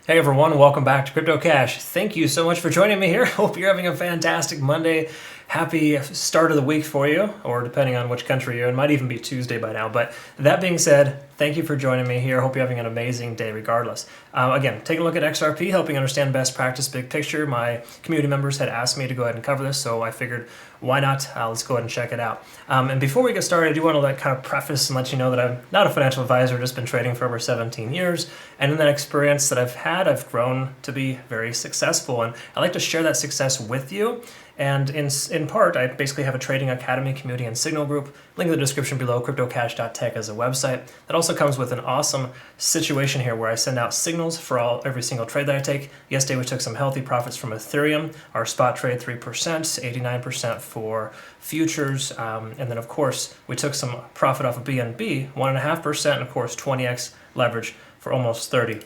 Hey everyone, welcome back to Crypto Cash. Thank you so much for joining me here. Hope you're having a fantastic Monday. Happy start of the week for you, or depending on which country you're in, might even be Tuesday by now. But that being said, thank you for joining me here. Hope you're having an amazing day regardless. Again, take a look at XRP, helping understand best practice, big picture. My community members had asked me to go ahead and cover this, so I figured why not? Let's go ahead and check it out. And before we get started, I do want to kind of preface and let you know that I'm not a financial advisor, just been trading for over 17 years. And in that experience that I've had, I've grown to be very successful. And I like to share that success with you. And in part, I basically have a trading academy, community, and signal group. Link in the description below, cryptocash.tech as a website. That also comes with an awesome situation here where I send out signals for every single trade that I take. Yesterday, we took some healthy profits from Ethereum. Our spot trade, 3%, 89% for futures. And then, of course, we took some profit off of BNB, 1.5%, and of course, 20x leverage for almost 30.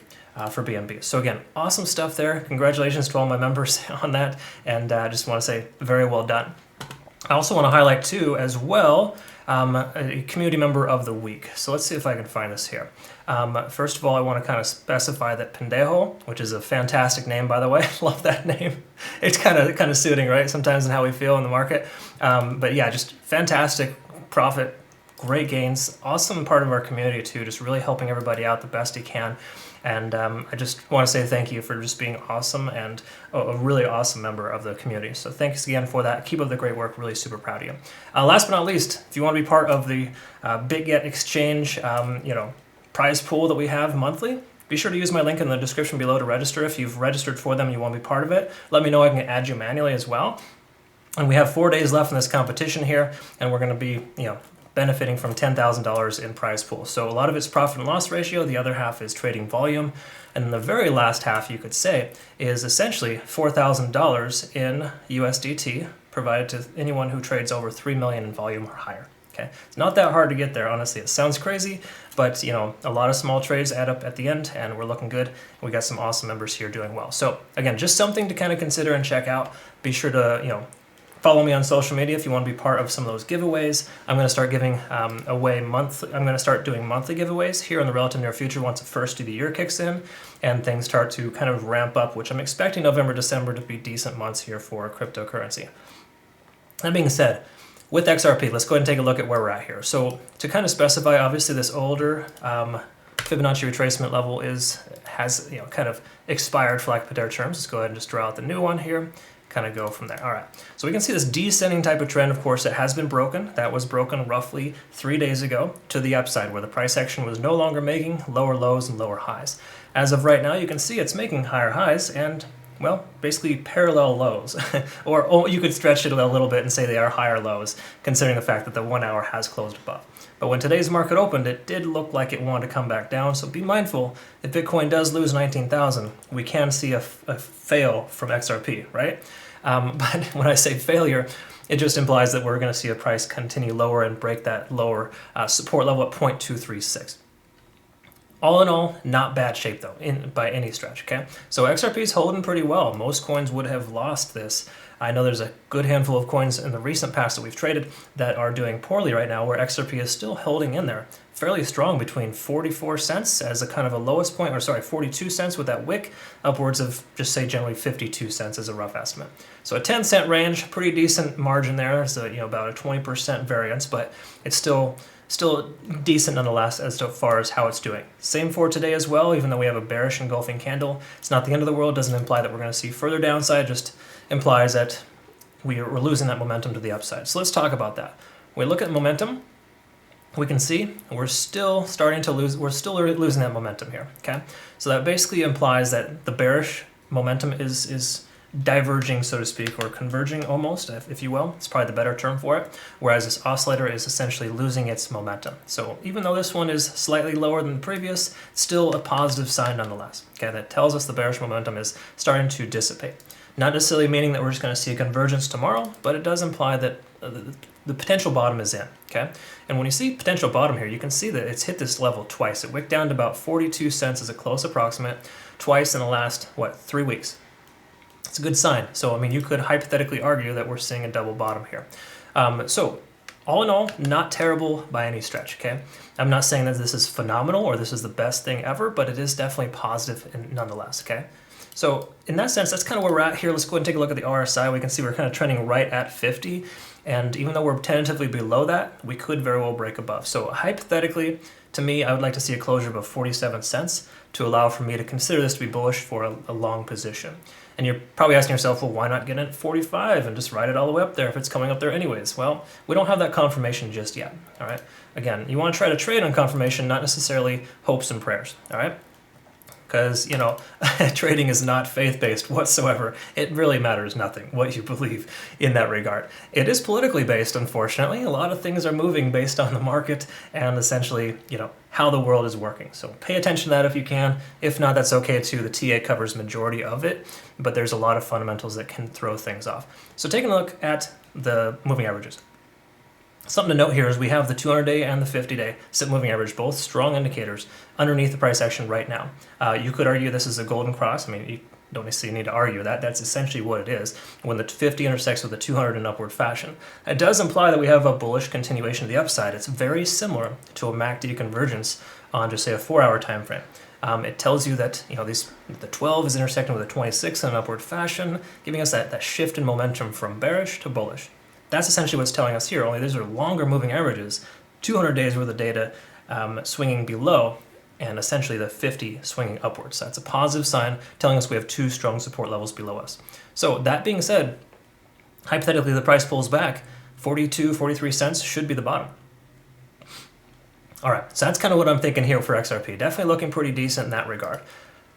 For BNB. So again, awesome stuff there. Congratulations to all my members on that. And I just want to say very well done. I also want to highlight too, as well, a community member of the week. So let's see if I can find this here. First of all, I want to kind of specify that Pendejo, which is a fantastic name, by the way. Love that name. It's kind of suiting, right? Sometimes in how we feel in the market. But yeah, just fantastic profit, great gains, awesome part of our community too, just really helping everybody out the best he can. And I just want to say thank you for just being awesome and a really awesome member of the community. So thanks again for that. Keep up the great work. Really super proud of you. Last but not least, if you want to be part of the Bitget exchange, prize pool that we have monthly, be sure to use my link in the description below to register. If you've registered for them and you want to be part of it, let me know. I can add you manually as well. And we have 4 days left in this competition here, and we're going to be, benefiting from $10,000 in prize pool. So a lot of it's profit and loss ratio, the other half is trading volume, and then the very last half, you could say, is essentially $4,000 in USDT provided to anyone who trades over 3 million in volume or higher. Okay, it's not that hard to get there, honestly. It sounds crazy, but a lot of small trades add up at the end, and we're looking good. We got some awesome members here doing well. So again, just something to kind of consider and check out. Be sure to follow me on social media if you want to be part of some of those giveaways. I'm going to start giving away monthly. I'm going to start doing monthly giveaways here in the relative near future once the first of the year kicks in and things start to kind of ramp up, which I'm expecting November, December to be decent months here for cryptocurrency. That being said, with XRP, let's go ahead and take a look at where we're at here. So to kind of specify, obviously this older Fibonacci retracement level has kind of expired, for lack of better terms. Let's go ahead and just draw out the new one here. Kind of go from there. All right, so we can see this descending type of trend. Of course, it has been broken. That was broken roughly 3 days ago to the upside, where the price action was no longer making lower lows and lower highs. As of right now, you can see it's making higher highs and, well, basically parallel lows. or you could stretch it a little bit and say they are higher lows, considering the fact that the 1 hour has closed above. But when today's market opened, it did look like it wanted to come back down. So be mindful, if Bitcoin does lose 19,000, we can see a fail from XRP, right? But when I say failure, it just implies that we're going to see a price continue lower and break that lower support level at 0.236. All in all, not bad shape though, by any stretch, okay? So XRP is holding pretty well. Most coins would have lost this. I know there's a good handful of coins in the recent past that we've traded that are doing poorly right now, where XRP is still holding in there fairly strong between 44 cents as a kind of a lowest point, 42 cents with that wick, upwards of just say generally 52 cents as a rough estimate. So a 10-cent range, pretty decent margin there. So about a 20% variance, but it's still decent nonetheless as far as how it's doing. Same for today as well, even though we have a bearish engulfing candle. It's not the end of the world, doesn't imply that we're going to see further downside, just implies that we're losing that momentum to the upside. So let's talk about that. When we look at momentum, we can see we're still losing that momentum here, okay? So that basically implies that the bearish momentum is diverging, so to speak, or converging almost, if you will. It's probably the better term for it, whereas this oscillator is essentially losing its momentum. So even though this one is slightly lower than the previous, it's still a positive sign nonetheless, okay? That tells us the bearish momentum is starting to dissipate. Not necessarily meaning that we're just going to see a convergence tomorrow, but it does imply that the potential bottom is in, okay? And when you see potential bottom here, you can see that it's hit this level twice. It wicked down to about 42 cents as a close approximate, twice in the last, 3 weeks. It's a good sign. So, I mean, you could hypothetically argue that we're seeing a double bottom here. So all in all, not terrible by any stretch, okay? I'm not saying that this is phenomenal or this is the best thing ever, but it is definitely positive nonetheless, okay? So in that sense, that's kind of where we're at here. Let's go ahead and take a look at the RSI. We can see we're kind of trending right at 50. And even though we're tentatively below that, we could very well break above. So hypothetically, to me, I would like to see a closure above 47 cents to allow for me to consider this to be bullish for a long position. And you're probably asking yourself, well, why not get in at 45 and just ride it all the way up there if it's coming up there anyways? Well, we don't have that confirmation just yet, all right? Again, you want to try to trade on confirmation, not necessarily hopes and prayers, all right? Because, you know, trading is not faith-based whatsoever. It really matters nothing what you believe in that regard. It is politically based, unfortunately. A lot of things are moving based on the market and essentially, you know, how the world is working. So pay attention to that if you can. If not, that's okay too. The TA covers majority of it, but there's a lot of fundamentals that can throw things off. So taking a look at the moving averages. Something to note here is we have the 200-day and the 50-day SIP moving average, both strong indicators underneath the price action right now. You could argue this is a golden cross. I mean, you don't necessarily need to argue that. That's essentially what it is when the 50 intersects with the 200 in upward fashion. It does imply that we have a bullish continuation of the upside. It's very similar to a MACD convergence on just say a 4-hour time frame. It tells you that the 12 is intersecting with the 26 in an upward fashion, giving us that shift in momentum from bearish to bullish. That's essentially what's telling us here, only these are longer moving averages, 200 days worth of data swinging below, and essentially the 50 swinging upwards. So that's a positive sign telling us we have two strong support levels below us. So that being said, hypothetically the price pulls back, 42, 43 cents should be the bottom. All right, so that's kind of what I'm thinking here for XRP. Definitely looking pretty decent in that regard.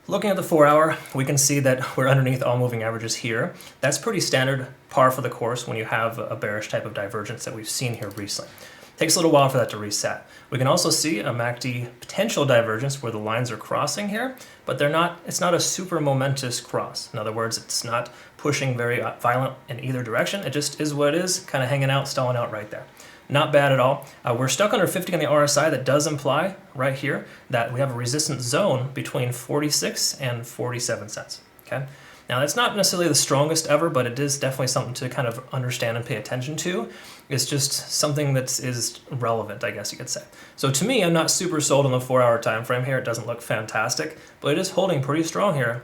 Looking at the 4-hour, we can see that we're underneath all moving averages here. That's pretty standard, par for the course when you have a bearish type of divergence that we've seen here recently. Takes a little while for that to reset. We can also see a MACD potential divergence where the lines are crossing here, but it's not a super momentous cross. In other words, it's not pushing very violent in either direction. It just is what it is, kind of hanging out, stalling out right there. Not bad at all. We're stuck under 50 on the RSI. That does imply right here that we have a resistance zone between 46 and 47 cents. Okay. Now that's not necessarily the strongest ever, but it is definitely something to kind of understand and pay attention to. It's just something that is relevant, I guess you could say. So to me, I'm not super sold on the 4-hour time frame here. It doesn't look fantastic, but it is holding pretty strong here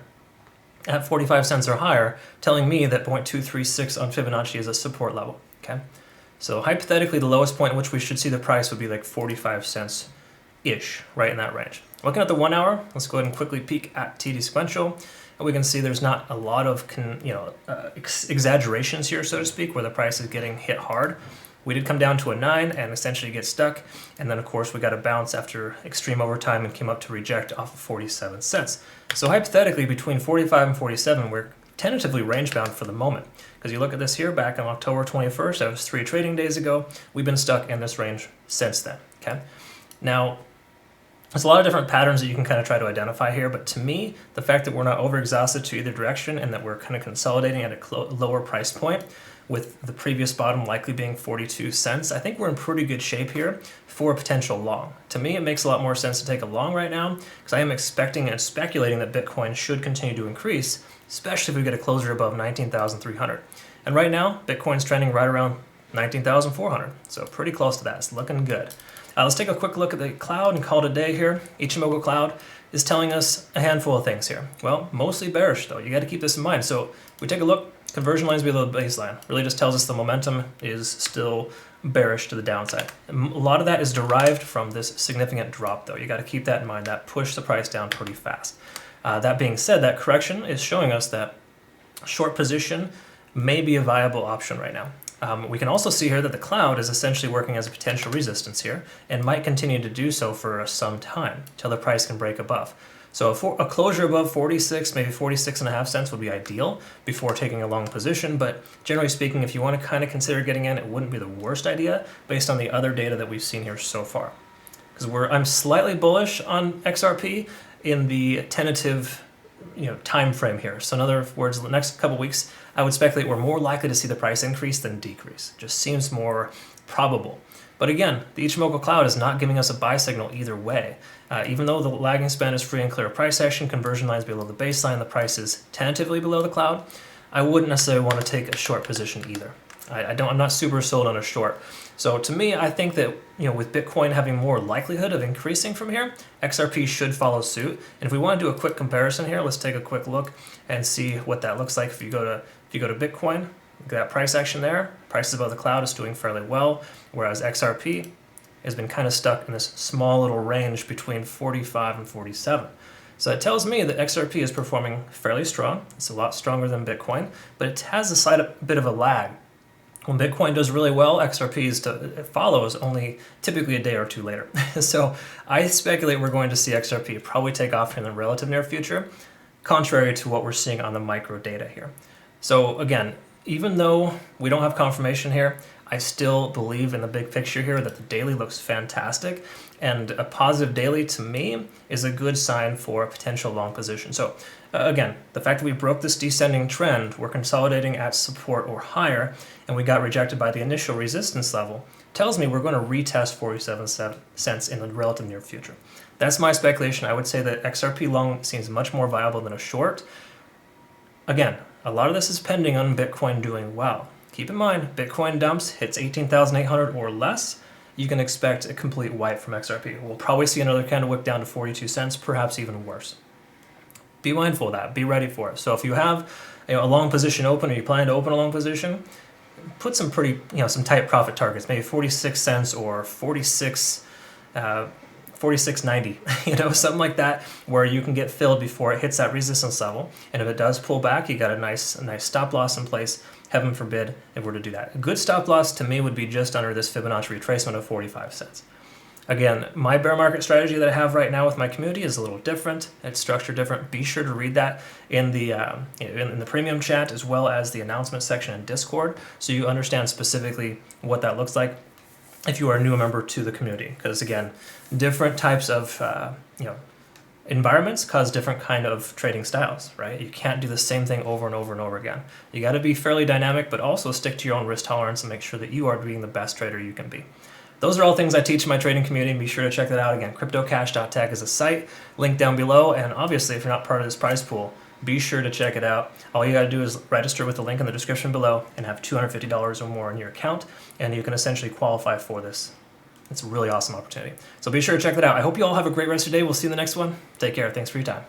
at 45 cents or higher, telling me that 0.236 on Fibonacci is a support level. Okay. So hypothetically, the lowest point at which we should see the price would be like 45 cents-ish, right in that range. Looking at the 1-hour, let's go ahead and quickly peek at TD sequential. And we can see there's not a lot of exaggerations here, so to speak, where the price is getting hit hard. We did come down to a 9 and essentially get stuck. And then, of course, we got a bounce after extreme overtime and came up to reject off of 47 cents. So hypothetically, between 45 and 47, we're tentatively range bound for the moment. Because you look at this here, back on October 21st, that was 3 trading days ago, we've been stuck in this range since then, okay? Now, there's a lot of different patterns that you can kind of try to identify here, but to me, the fact that we're not overexhausted to either direction and that we're kind of consolidating at a lower price point, with the previous bottom likely being 42 cents, I think we're in pretty good shape here for a potential long. To me, it makes a lot more sense to take a long right now, because I am expecting and speculating that Bitcoin should continue to increase, especially if we get a closure above 19,300. And right now, Bitcoin's trending right around 19,400, so pretty close to that. It's looking good. Let's take a quick look at the cloud and call it a day here. Ichimoku cloud is telling us a handful of things here. Well, mostly bearish though. You got to keep this in mind. So if we take a look, conversion lines below the baseline really just tells us the momentum is still bearish to the downside. A lot of that is derived from this significant drop though. You got to keep that in mind. That pushed the price down pretty fast. That being said, that correction is showing us that short position may be a viable option right now. We can also see here that the cloud is essentially working as a potential resistance here and might continue to do so for some time till the price can break above. So a closure above 46, maybe 46.5 cents would be ideal before taking a long position. But generally speaking, if you want to kind of consider getting in, it wouldn't be the worst idea based on the other data that we've seen here so far. Because I'm slightly bullish on XRP in the tentative time frame here. So in other words, the next couple weeks, I would speculate we're more likely to see the price increase than decrease. Just seems more probable. But again, the Ichimoku cloud is not giving us a buy signal either way. Even though the lagging span is free and clear price action, conversion lines below the baseline, the price is tentatively below the cloud, I wouldn't necessarily want to take a short position either. I'm not super sold on a short. So to me, I think that with Bitcoin having more likelihood of increasing from here, XRP should follow suit. And if we want to do a quick comparison here, let's take a quick look and see what that looks like. If you go to Bitcoin, look at that price action there. Prices above the cloud is doing fairly well, whereas XRP has been kind of stuck in this small little range between 45 and 47. So that tells me that XRP is performing fairly strong. It's a lot stronger than Bitcoin, but it has a slight bit of a lag. When Bitcoin does really well, XRP follows only typically a day or two later. So I speculate we're going to see XRP probably take off in the relative near future, contrary to what we're seeing on the micro data here. So again, even though we don't have confirmation here, I still believe in the big picture here that the daily looks fantastic, and a positive daily to me is a good sign for a potential long position. So again, the fact that we broke this descending trend, we're consolidating at support or higher, and we got rejected by the initial resistance level, tells me we're going to retest 47 cents in the relative near future. That's my speculation. I would say that XRP long seems much more viable than a short. Again, a lot of this is pending on Bitcoin doing well. Keep in mind, Bitcoin dumps, hits 18,800 or less, you can expect a complete wipe from XRP. We'll probably see another candle wick down to 42 cents, perhaps even worse. Be mindful of that. Be ready for it. So if you have a long position open, or you plan to open a long position, put some some tight profit targets, maybe 46 cents or 46.90, something like that, where you can get filled before it hits that resistance level. And if it does pull back, you got a nice stop loss in place. Heaven forbid if we're to do that. A good stop loss to me would be just under this Fibonacci retracement of 45 cents. Again, my bear market strategy that I have right now with my community is a little different. It's structured different. Be sure to read that in the premium chat, as well as the announcement section in Discord, so you understand specifically what that looks like if you are a new member to the community. Because again, different types of environments cause different kind of trading styles, right? You can't do the same thing over and over and over again. You got to be fairly dynamic, but also stick to your own risk tolerance and make sure that you are being the best trader you can be. Those are all things I teach in my trading community. Be sure to check that out. Again, cryptocash.tech is a site, link down below. And obviously, if you're not part of this prize pool, be sure to check it out. All you got to do is register with the link in the description below and have $250 or more in your account, and you can essentially qualify for this. It's a really awesome opportunity. So be sure to check that out. I hope you all have a great rest of your day. We'll see you in the next one. Take care. Thanks for your time.